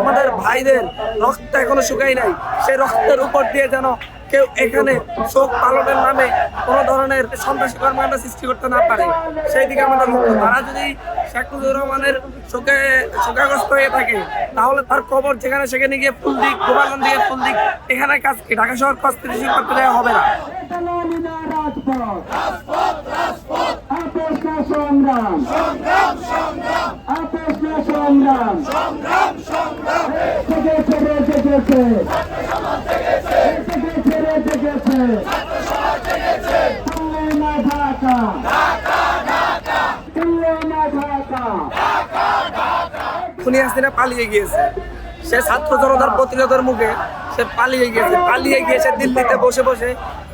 আমাদের ভাইদের রক্ত এখনো শুকাই নাই, সেই রক্তের উপর দিয়ে যেন কেউ এখানে শোক পালনের নামে কোনো ধরনের সন্ত্রাসী কর্মকাণ্ড সৃষ্টি করতে না পারে, সেই দিকে আমাদের লক্ষ্য। তারা যদি শেখ মুজিবুর রহমানের শোকাগ্রস্ত হয়ে থাকে, তাহলে তার কবর যেখানে সেখানে গিয়ে ফুল দিক, গোপালগঞ্জ দিকে ফুল দিক, এখানে কাজ কি ঢাকা শহর স্থিতিশীল করতে দেওয়া হবে না। খুনি হাসিনা পালিয়ে গিয়েছে, সে ছাত্র জনতার প্রতিরোধের মুখে সে পালিয়ে গিয়েছে। পালিয়ে গিয়ে সে দিল্লিতে বসে বসে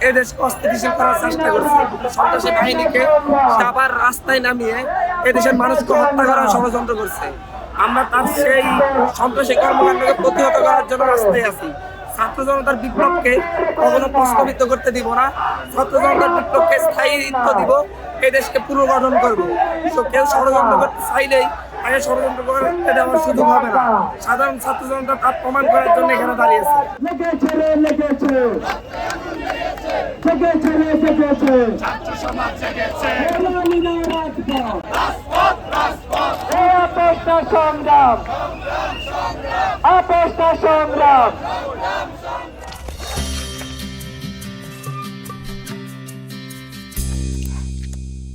এই দেশকে অস্থিতিশীল করার চেষ্টা করছে। সন্ত্রাসী বাহিনীকে সে আবার রাস্তায় নামিয়ে এদেশের মানুষকে হত্যা করার ষড়যন্ত্র করছে। আমরা তার সেই সন্ত্রাসী কর্মকাণ্ডকে প্রতিহত করার জন্য রাস্তায় আছি। ছাত্র জনতার বিপ্লবকে কখনো প্রশ্নবিদ্ধ করতে দিব না। ছাত্র জনতার বিপ্লবকে স্থায়িত্ব দিব, এই দেশকে পুনর্গঠন করবো। কেউ ষড়যন্ত্র করতে চাইলেই আগে ষড়যন্ত্র করতে দেওয়ার সুযোগ হবে না। সাধারণ ছাত্র জনতা তার প্রমাণ করার জন্য এখানে দাঁড়িয়েছে। সংগ্রাম